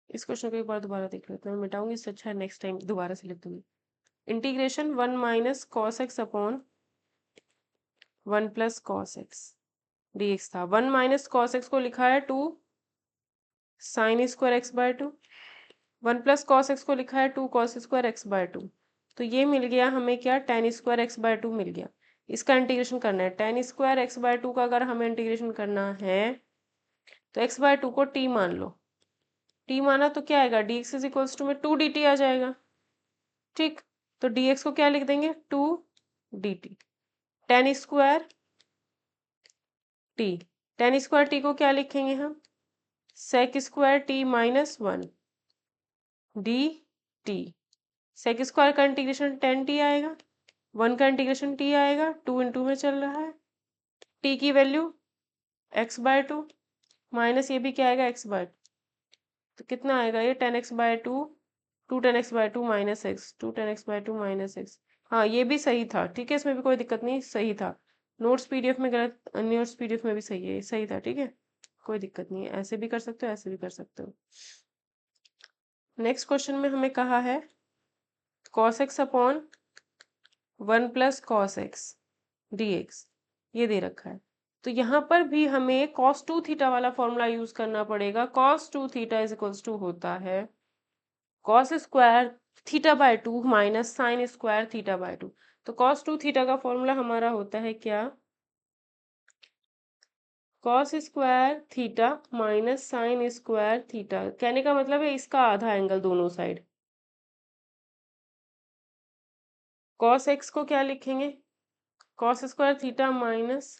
इस क्वेश्चन को एक बार दोबारा देख लेते हैं, मैं मिटाऊंगी, इससे अच्छा है नेक्स्ट टाइम दोबारा से लिख दूंगी। Integration 1 minus cos x upon 1 plus cos x dx था। 1 माइनस कॉस एक्स को लिखा है 2 sine square X by 2, 1 plus cos X को लिखा है 2 कॉस स्क्वायर एक्स बाय 2। तो ये मिल गया हमें क्या, टेन स्क्वायर एक्स बाय 2 मिल गया। इसका इंटीग्रेशन करना है, टेन स्क्वायर एक्स बाय 2 का अगर हमें इंटीग्रेशन करना है तो एक्स बाय 2 को टी मान लो, टी माना तो क्या आएगा, D X is equals to में 2 डी टी आ जाएगा। ठीक, तो डी एक्स को क्या लिख देंगे, 2 D T, tan square T, tan square T को क्या लिखेंगे हम, sec square T minus 1 D T, sec square का इंटीग्रेशन टेन टी आएगा, 1 का इंटीग्रेशन टी आएगा, 2 इंटू में चल रहा है, टी की वैल्यू एक्स बाय 2 माइनस ये भी क्या आएगा, एक्स बाय 2, तो कितना आएगा ये, tan X by 2, 2 tan X by 2 minus X, 2 tan X by 2 minus X. हाँ ये भी सही था, ठीक है, इसमें भी कोई दिक्कत नहीं, सही था। नोट्स पीडीएफ में गलत, नोट्स पीडीएफ में भी सही है, सही था, ठीक है, कोई दिक्कत नहीं है, ऐसे भी कर सकते हो, ऐसे भी कर सकते हो। नेक्स्ट क्वेश्चन में हमें कहा है cos x upon 1 plus cos x dx, ये दे रखा है। तो यहाँ पर भी हमें cos 2 थीटा वाला फॉर्मूला यूज करना पड़ेगा। cos 2 theta is equals to होता है cos square theta by 2 minus sine square theta by 2। तो cos 2 थीटा का फॉर्मूला हमारा होता है क्या, cos square theta minus sine square theta, कहने का मतलब है इसका आधा एंगल दोनों साइड। cos x को क्या लिखेंगे, cos square theta minus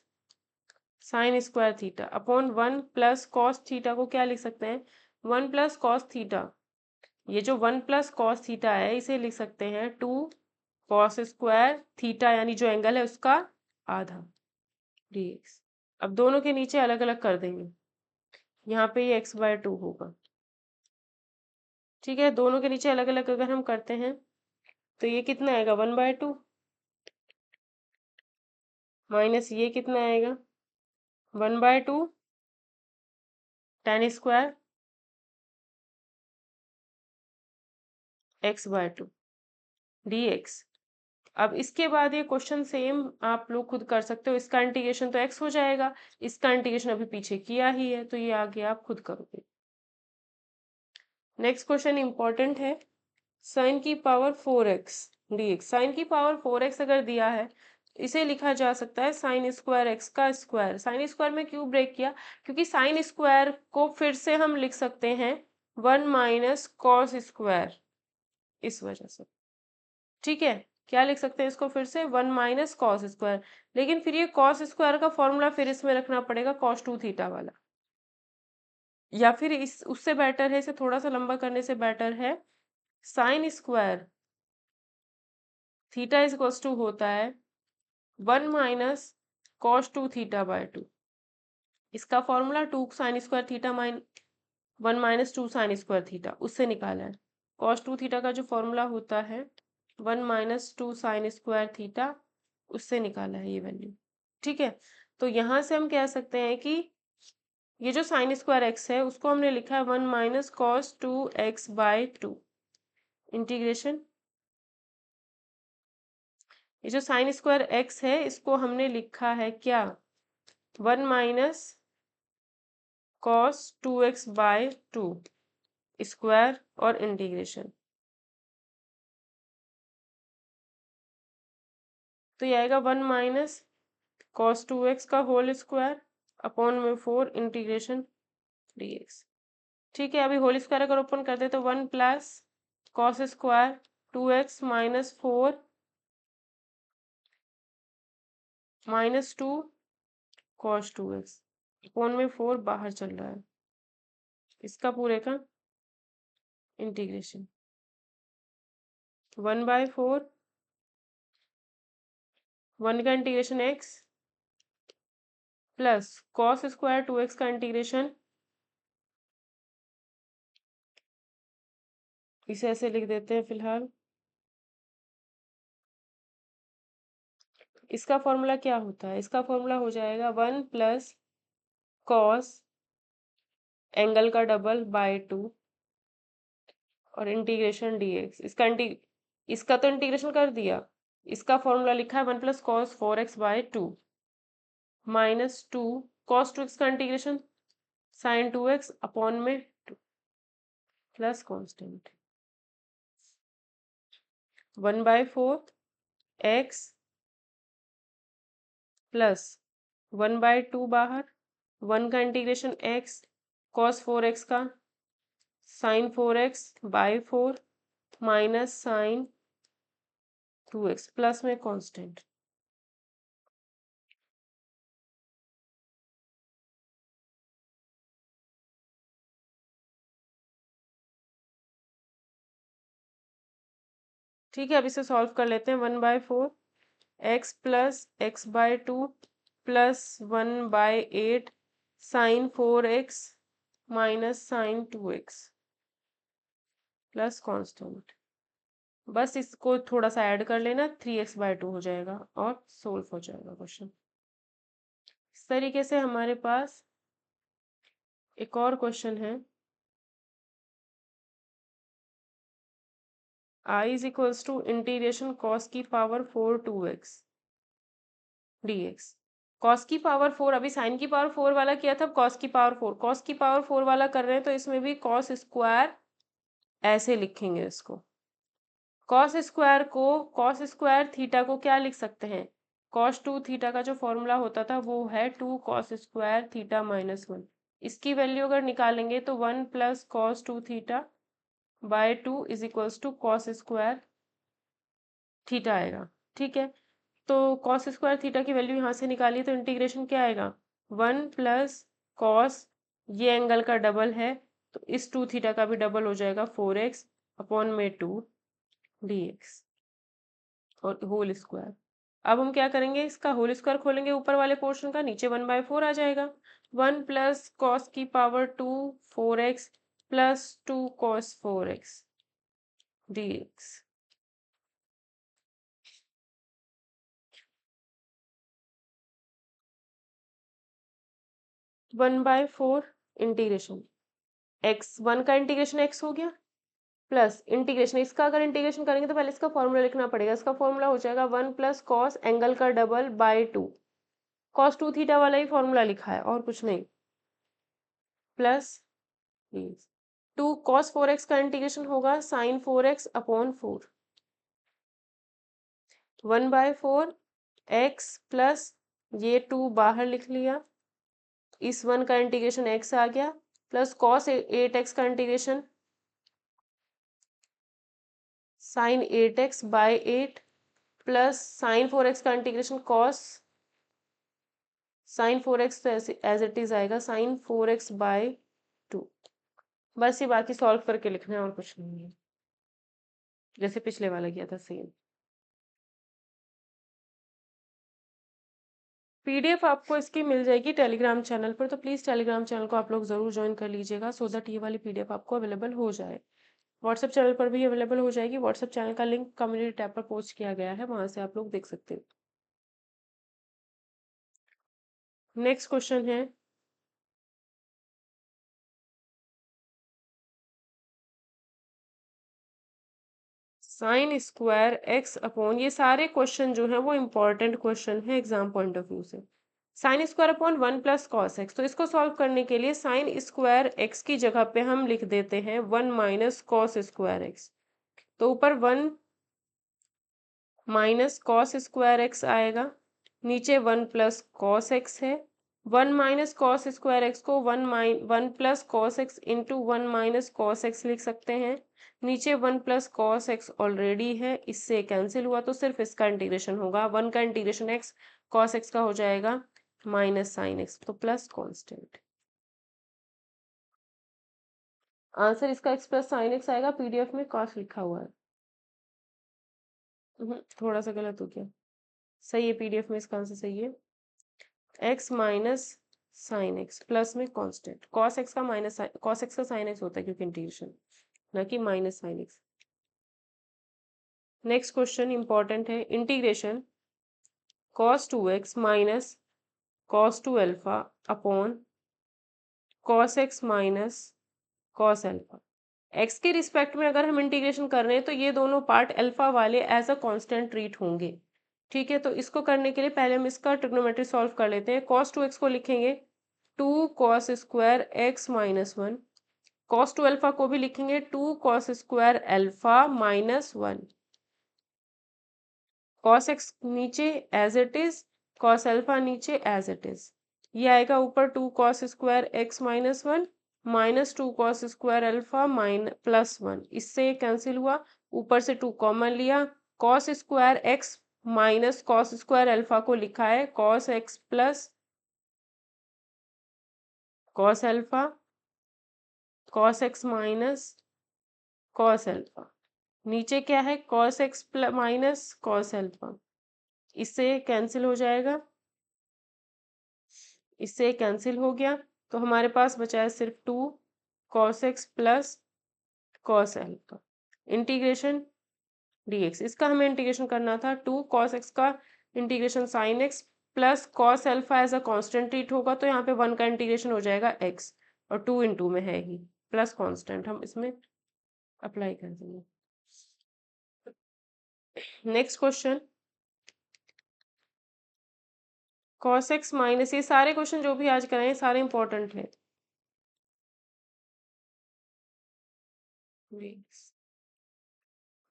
sine square theta upon 1 plus cos theta को क्या लिख सकते हैं, 1 प्लस कॉस थीटा, ये जो 1 प्लस कॉस थीटा है इसे लिख सकते हैं 2 कॉस स्क्वायर थीटा, यानी जो एंगल है उसका आधा dx। अब दोनों के नीचे अलग अलग कर देंगे, यहाँ पे ये x बाय 2 होगा। ठीक है, दोनों के नीचे अलग अलग अगर हम करते हैं तो ये कितना आएगा, 1/2 माइनस ये कितना आएगा, 1/2 tan square X by 2 dx। अब इसके बाद ये क्वेश्चन सेम आप लोग खुद कर सकते हो, इसका इंटीग्रेशन तो x हो जाएगा, इसका इंटीग्रेशन अभी पीछे किया ही है तो ये आगे आप खुद करोगे। नेक्स्ट क्वेश्चन इंपॉर्टेंट है, साइन की पावर 4x dx, साइन की पावर 4x अगर दिया है इसे लिखा जा सकता है साइन स्क्वायर एक्स का स्क्वायर। साइन स्क्वायर में क्यों ब्रेक किया, क्योंकि साइन स्क्वायर को फिर से हम लिख सकते हैं 1 माइनस कॉस स्क्वायर, इस वजह से। ठीक है, क्या लिख सकते हैं इसको फिर से, 1 माइनस कॉस स्क्वायर, लेकिन फिर ये कॉस स्क्वायर का फॉर्मूला फिर इसमें रखना पड़ेगा कॉस 2 थीटा वाला, या फिर इस उससे बेटर है, इसे थोड़ा सा लंबा करने से बेटर है sine square theta is equals to होता है 1 माइनस कॉस 2 थीटा बाय 2। इसका formula 2 sine square theta 1 minus 2 sine square theta उससे निकाला है। कॉस 2 थीटा का जो फॉर्मूला होता है 1 माइनस 2 साइन स्क्वायर थीटा उससे निकाला है ये वैल्यू। ठीक है, तो यहाँ से हम कह सकते हैं कि ये जो साइन स्क्वायर एक्स है उसको हमने लिखा है 1 minus cos 2 X by 2 integration. ये जो साइन स्क्वायर एक्स है इसको हमने लिखा है क्या 1 minus cos 2x by 2 square और इंटीग्रेशन। तो ये आएगा 1 माइनस कॉस 2x का होल स्क्वायर अपॉन में 4 इंटीग्रेशन dx। ठीक है, अभी होल स्क्वायर अगर ओपन करते तो 1 plus cos square 2x minus 4 minus 2 cos 2x upon में 4 बाहर चल रहा है, इसका पूरे का इंटीग्रेशन 1/4 1 का integration x plus cos square 2x का इंटीग्रेशन, इसे ऐसे लिख देते हैं फिलहाल। इसका फॉर्मूला क्या होता है, इसका फॉर्मूला हो जाएगा 1 प्लस कॉस एंगल का डबल बाय 2 और इंटीग्रेशन dx। इसका तो इंटीग्रेशन कर दिया। इसका फॉर्मूला लिखा है 1 plus cos 4x by 2 minus 2 cos 2x का इंटीग्रेशन साइन 2x अपॉन में 2 प्लस कॉन्स्टेंट 1/4 x प्लस 1/2 बाहर 1 का इंटीग्रेशन x कॉस 4x का sine 4x by 4 minus sine 2x plus में कांस्टेंट। ठीक है, अब इसे सॉल्व कर लेते हैं। 1/4 x plus x by 2 plus 1/8 sine 4x minus sine 2x plus constant. बस इसको थोड़ा सा ऐड कर लेना, 3x/2 हो जाएगा और सोल्व हो जाएगा क्वेश्चन। इस तरीके से हमारे पास एक और क्वेश्चन है। I is equals to integration cos की पावर 4 2x dx। कॉस की पावर 4, अभी साइन की पावर 4 वाला किया था, कॉस की पावर 4, कॉस की पावर 4 वाला कर रहे हैं तो इसमें भी कॉस स्क्वायर ऐसे लिखेंगे इसको। कॉस स्क्वायर थीटा को क्या लिख सकते हैं, कॉस 2 थीटा का जो फॉर्मूला होता था वो है 2 कॉस स्क्वायर थीटा माइनस 1। इसकी वैल्यू अगर निकालेंगे तो 1 plus cos 2 theta by 2 is equals to cos square theta आएगा। ठीक है, तो कॉस स्क्वायर थीटा की वैल्यू यहाँ से निकालिए तो इंटीग्रेशन क्या आएगा 1 प्लस कॉस, ये एंगल का डबल है तो इस 2 थीटा का भी डबल हो जाएगा 4x अपॉन में 2 dx और होल स्क्वायर। अब हम क्या करेंगे, इसका होल स्क्वायर खोलेंगे ऊपर वाले पोर्शन का, नीचे 1/4 आ जाएगा। 1 प्लस कॉस की power 2 4x plus 2 cos 4x dx। 1/4 integration x, 1 का इंटीग्रेशन x हो गया प्लस इंटीग्रेशन, इसका अगर इंटीग्रेशन करेंगे तो पहले इसका फॉर्मूला लिखना पड़ेगा। इसका फॉर्मूला हो जाएगा 1 प्लस कॉस एंगल का डबल बाय 2, कॉस 2 थीटा वाला ही फॉर्मूला लिखा है और कुछ नहीं, प्लस 2 कॉस 4x का इंटीग्रेशन होगा sign 4x upon 4 1/4 x plus ये 2 बाहर लिख लिया, इस 1 का इंटीग्रेशन x आ गया प्लस कॉस 8x का integration sine 8x by 8 plus sine 4x का इंटीग्रेशन कॉस साइन 4x तो ऐसे एज इट इज आएगा साइन 4x बाय 2। बस ये बाकी सॉल्व करके लिखना है और कुछ नहीं है, जैसे पिछले वाला किया था सेम। पीडीएफ आपको इसकी मिल जाएगी टेलीग्राम चैनल पर, तो प्लीज़ टेलीग्राम चैनल को आप लोग ज़रूर ज्वाइन कर लीजिएगा सो दैट ये वाली पीडीएफ आपको अवेलेबल हो जाए। व्हाट्सएप चैनल पर भी अवेलेबल हो जाएगी। व्हाट्सएप चैनल का लिंक कम्युनिटी टैब पर पोस्ट किया गया है, वहां से आप लोग देख सकते हो। नेक्स्ट क्वेश्चन है, साइन स्क्वायर एक्स अपॉन, ये सारे क्वेश्चन जो है वो इंपॉर्टेंट क्वेश्चन है एग्जाम पॉइंट ऑफ व्यू से। Sine square upon 1 plus cos x, तो इसको सॉल्व करने के लिए साइन स्क्वायर एक्स की जगह पे हम लिख देते हैं 1 - कॉस स्क्वायर एक्स। तो ऊपर 1 - कॉस स्क्वायर एक्स आएगा, नीचे 1 + कॉस एक्स है। 1 - कॉस स्क्वायर एक्स को 1 + cos X into 1 - cos x लिख सकते हैं। नीचे 1 + कॉस एक्स ऑलरेडी है, इससे कैंसिल हुआ तो सिर्फ इसका इंटीग्रेशन होगा। 1 का इंटीग्रेशन एक्स कॉस एक्स का हो जाएगा माइनस साइन एक्स, तो प्लस कांस्टेंट। आंसर इसका एक्स प्लस साइन एक्स आएगा, पीडीएफ में कॉस लिखा हुआ है। थोड़ा सा गलत हो गया, सही है, पीडीएफ में इसका आंसर सही है। X minus sine x plus में कांस्टेंट, कॉस एक्स का माइनस कॉस एक्स का साइन एक्स होता है क्योंकि इंटीग्रेशन, ना कि minus sine x. Next question important है, integration cos 2x minus cos 2 alpha upon cos x minus cos alpha. X के रिस्पेक्ट में अगर हम इंटीग्रेशन कर रहे हैं तो ये दोनों पार्ट अल्फा वाले एज अ कांस्टेंट ट्रीट होंगे। ठीक है, तो इसको करने के लिए पहले हम इसका ट्रिग्नोमेट्री सॉल्व कर लेते हैं। कॉस 2x को लिखेंगे 2 cos² x - 1। कॉस 2 अल्फा को भी लिखेंगे 2 cos² अल्फा -1। कॉस एक्स नीचे as it is, cos alpha नीचे एज इट इज। ये आएगा ऊपर 2 cos² x - 1 -2 cos² अल्फा +1, इससे कैंसिल हुआ। ऊपर से 2 कॉमन लिया, cos² x minus cos² alpha को लिखा है cos x plus cos alpha, cos x minus cos alpha. नीचे क्या है cos x minus cos alpha, इससे कैंसिल हो जाएगा, इससे कैंसिल हो गया। तो हमारे पास बचा है सिर्फ 2 cos x plus cos alpha integration dx। इसका हमें इंटीग्रेशन करना था 2 cos x का integration sin x plus cos alpha as a constant treat होगा, तो यहाँ पे 1 का इंटीग्रेशन हो जाएगा x, और 2 × में है ही प्लस कांस्टेंट, हम इसमें अप्लाई कर देंगे। Next question, cos x minus, ये सारे क्वेश्चन जो भी आज कराए सारे इंपॉर्टेंट हैं।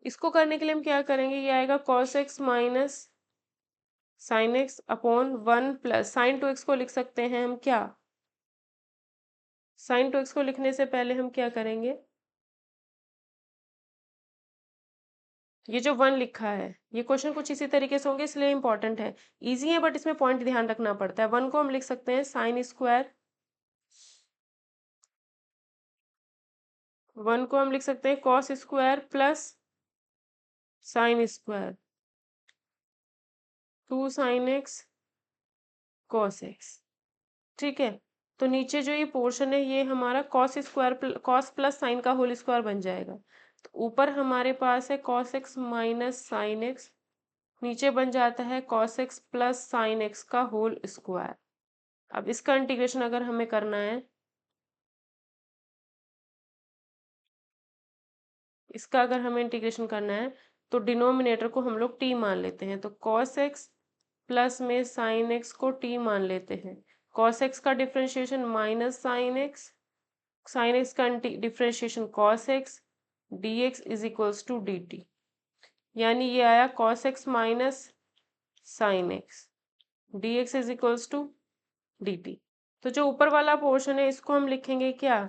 इसको करने के लिए हम क्या करेंगे, ये आएगा cos x minus sine x upon 1 plus sign 2x को लिख सकते हैं हम क्या, साइन 2x को लिखने से पहले हम क्या करेंगे, ये जो 1 लिखा है ये क्वेश्चन कुछ इसी तरीके से होंगे इसलिए इंपॉर्टेंट है। इजी है बट इसमें पॉइंट ध्यान रखना पड़ता है। 1 को हम लिख सकते हैं साइन स्क्वायर, 1 को हम लिख सकते हैं cos square plus sine square, 2 sine x cos x. ठीक है, तो नीचे जो ये पोर्शन है ये हमारा cos square cos plus sign का होल स्क्वायर बन जाएगा। तो ऊपर हमारे पास है cos x minus sine x, नीचे बन जाता है cos x plus sign X का होल स्क्वायर। अब इसका इंटीग्रेशन अगर हमें करना है, इसका अगर हमें इंटीग्रेशन करना है तो डिनोमिनेटर को हम लोग t मान लेते हैं, तो cos x प्लस में साइन x को t मान लेते हैं। cos x का डिफ्रेंशिएशन माइनस साइन एक्स का differentiation cos x dx is equals to dt, यानी ये आया cos x minus sine X dx is equals to dt। तो जो ऊपर वाला पोर्शन है इसको हम लिखेंगे क्या,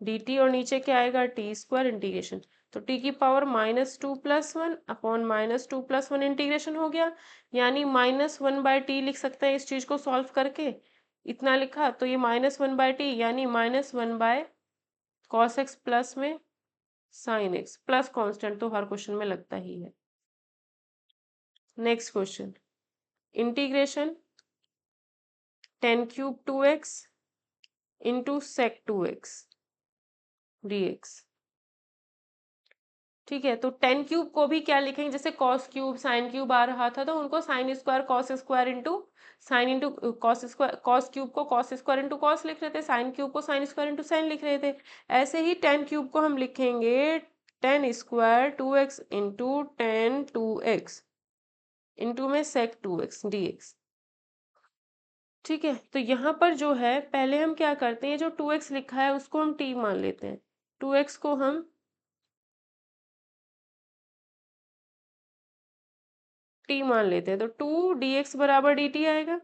dt, और नीचे क्या आएगा t² इंटीग्रेशन, तो t की पावर -2 + 1 अपॉन -2 + 1 इंटीग्रेशन हो गया, यानी -1/t लिख सकते हैं इस चीज को सॉल्व करके। इतना लिखा तो ये -1/t यानी -1/cos x प्लस में साइन x प्लस कांस्टेंट तो हर क्वेश्चन में लगता ही है। Next question, integration tan cube 2x into sec 2x dx। ठीक है, तो टेन क्यूब को भी क्या लिखेंगे, जैसे कॉस क्यूब साइन क्यूब आ रहा था तो उनको sine square cos square into sine into cos square, cos cube को कॉस स्क्वायर इंटू कॉस लिख रहे थे, साइन क्यूब को साइन स्क्वायर इंटू साइन लिख रहे थे। ऐसे ही टेन क्यूब को हम लिखेंगे ten square 2x into ten 2x into में सेक 2x dx। ठीक है, तो यहाँ पर जो है पहले हम क्या करते हैं, जो 2x लिखा है उसको हम t मान लेते हैं, 2x को हम t मान लेते हैं, तो 2 dx बराबर dt आएगा।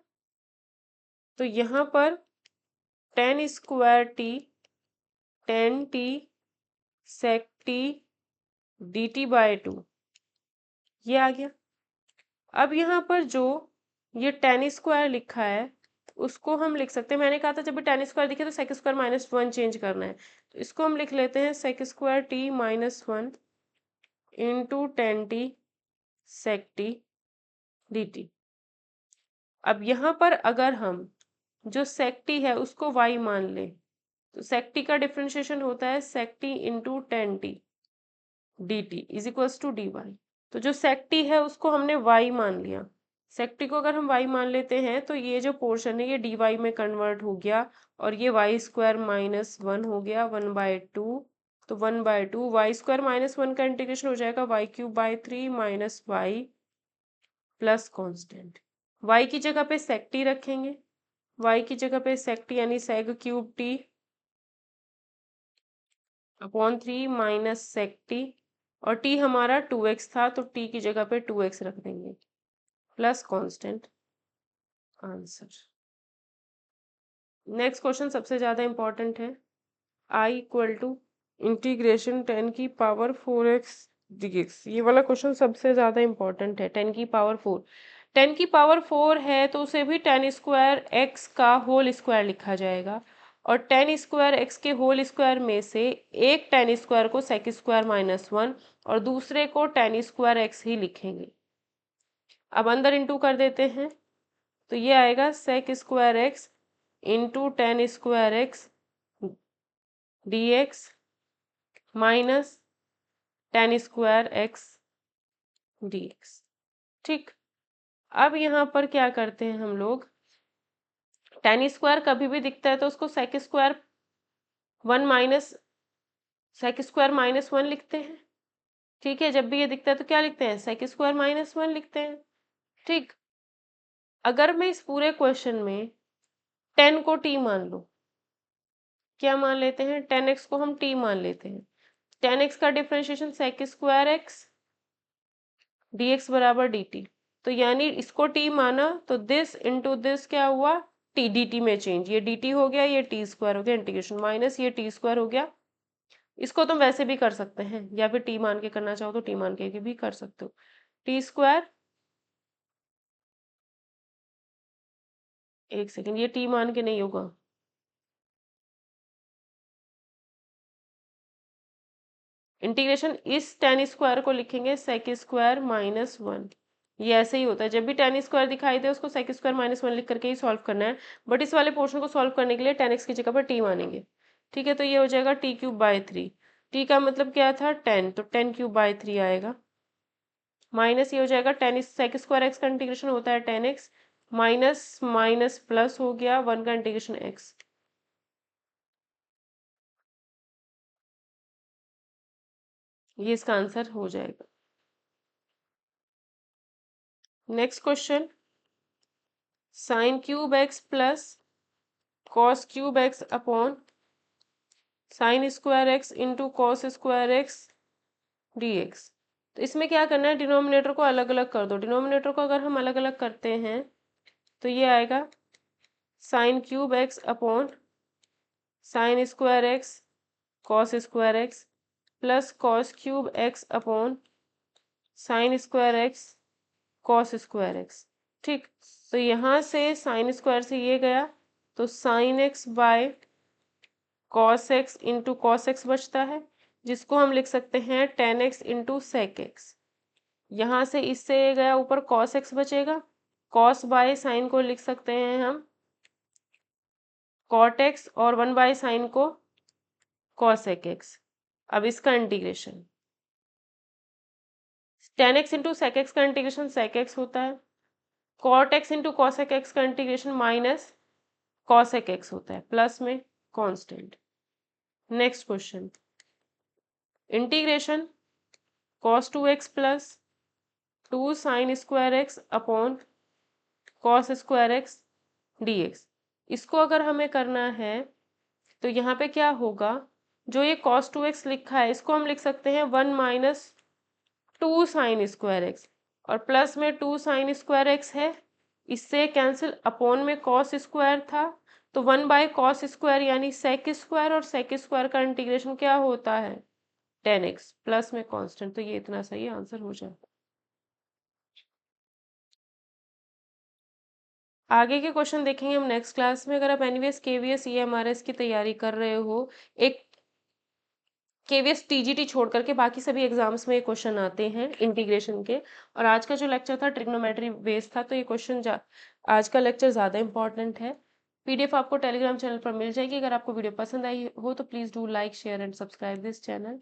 तो यहाँ पर tan square T tan t sec t D t by 2 ये आ गया। अब यहाँ पर जो ये टेन स्क्वायर लिखा है उसको हम लिख सकते हैं, मैंने कहा था जब भी टेन स्क्वायर दिखे तो sec square minus one change करना है, तो इसको हम लिख लेते हैं sec square T minus one into tan t sec t D t. अब यहाँ पर अगर हम जो सेक टी है उसको y मान लें तो सेक टी का डिफरेंशिएशन होता है sec t into tan t D T is equals to d y. तो जो सेक टी है उसको हमने y मान लिया, सेक टी को अगर हम y मान लेते हैं तो ये जो पोर्शन है ये डी वाई में कन्वर्ट हो गया और ये वाई स्क्वायर माइनस वन हो गया वन बाय टू। तो one by two Y square minus one का इंटीग्रेशन हो जाएगा Y cube by three minus Y plus constant. Y की जगह पे सेक टी रखेंगे, वाई की जगह पे सेक टी यानी sec cube T upon three minus sec T और टी हमारा 2x था तो टी की जगह पे 2x रख देंगे plus constant answer. Next question सबसे ज्यादा इंपॉर्टेंट है, I equal to integration ten की पावर फोर एक्स dx। ये वाला क्वेश्चन सबसे ज्यादा इंपॉर्टेंट है, टेन की पावर फोर। टेन की पावर फोर है तो उसे भी टेन स्क्वायर एक्स का होल स्क्वायर लिखा जाएगा और टेन स्क्वायर एक्स के होल स्क्वायर में से एक टेन स्क्वायर को सेक स्क्वायर माइनस वन और दूसरे को टेन स्क्वायर एक्स ही लिखेंगे। अब अंदर इंटू कर देते हैं तो ये आएगा sec square X into tan square X D X minus tan square X D X. ठीक, अब यहाँ पर क्या करते हैं हम लोग, टेन स्क्वायर कभी भी दिखता है तो उसको sec square one minus sec square minus one लिखते हैं। ठीक है, जब भी ये दिखता है तो क्या लिखते हैं, सेक स्क्वायर माइनस वन लिखते हैं। ठीक, अगर मैं इस पूरे क्वेश्चन में टेन को टी मान लूं, क्या मान लेते हैं, टेन एक्स को हम टी मान लेते हैं, टेन एक्स का differentiation sec square X D X बराबर डी टी। तो यानी इसको टी माना तो दिस इंटू दिस क्या हुआ, टी डी टी में चेंज, ये डी टी हो गया ये टी स्क्वायर हो गया इंटीग्रेशन माइनस ये टी स्क्वायर हो गया। इसको तुम वैसे भी कर सकते हैं या फिर टी मान के करना चाहो तो टी मान के भी कर सकते हो, टी स्क्वायर, एक सेकेंड ये टी मान के नहीं होगा, इंटीग्रेशन इस टेन स्क्वायर को लिखेंगे सेक स्क्वायर माइनस वन। ये ऐसे ही होता है, जब भी टेन स्क्वायर दिखाई दे उसको सेक स्क्वायर माइनस वन लिख करके ही सॉल्व करना है, बट इस वाले पोर्शन को सॉल्व करने के लिए टेन एक्स की जगह पर टी मानेंगे। ठीक है, तो ये हो जाएगा T cube by three, T का मतलब क्या था टेन, तो टेन क्यूब बाय थ्री आएगा माइनस ये हो जाएगा टेन सेक स्क्वायर एक्स का इंटीग्रेशन होता है ten x minus minus plus हो गया वन का इंटीग्रेशन एक्स। ये इसका आंसर हो जाएगा। Next question, sine cube x plus cos cube x upon sine square X into cos square X D x. तो इसमें क्या करना है, डिनोमिनेटर को अलग अलग कर दो, डिनोमिनेटर को अगर हम अलग अलग करते हैं तो ये आएगा sine cube x upon sine square x cos square x plus cos cube x upon sine square x cos square x. ठीक, तो यहाँ से साइन स्क्वायर से ये गया तो sine X by cos X into cos X बचता है जिसको हम लिख सकते हैं tan X into sec X. यहाँ से इससे ये गया ऊपर कॉस एक्स बचेगा, कॉस बाय साइन को लिख सकते हैं हम कॉट एक्स और 1/sin को कॉस एक्स। अब इसका integration tan x into sec X का इंटीग्रेशन सेक एक्स होता है, cot X into cosec X का इंटीग्रेशन माइनस कॉसेक एक्स होता है, प्लस में constant. Next question, integration cos 2x plus 2 sin square X upon cos square X dx। इसको अगर हमें करना है तो यहाँ पे क्या होगा, जो ये cos 2x लिखा है इसको हम लिख सकते हैं 1 माइनस 2 sin स्क्वायर एक्स, और प्लस में 2 sin स्क्वायर एक्स है, इससे कैंसिल, अपॉन में cos स्क्वायर था तो 1/cos स्क्वायर यानी सेक स्क्वायर, और सेक स्क्वायर का इंटीग्रेशन क्या होता है tan x, प्लस में कांस्टेंट। तो ये इतना सही आंसर हो जाए। आगे के क्वेश्चन देखेंगे हम नेक्स्ट क्लास में। अगर आप एनवीएस केवीएस ईएमआरएस की तैयारी कर रहे हो, एक केवीएस टीजीटी छोड़ करके बाकी सभी एग्जाम्स में ये क्वेश्चन आते हैं इंटीग्रेशन के, और आज का जो लेक्चर था ट्रिग्नोमेट्री बेस्ड था, तो ये क्वेश्चन आज का लेक्चर ज़्यादा इंपॉर्टेंट है। पीडीएफ आपको टेलीग्राम चैनल पर मिल जाएगी। अगर आपको वीडियो पसंद आई हो तो please do like share and subscribe this channel.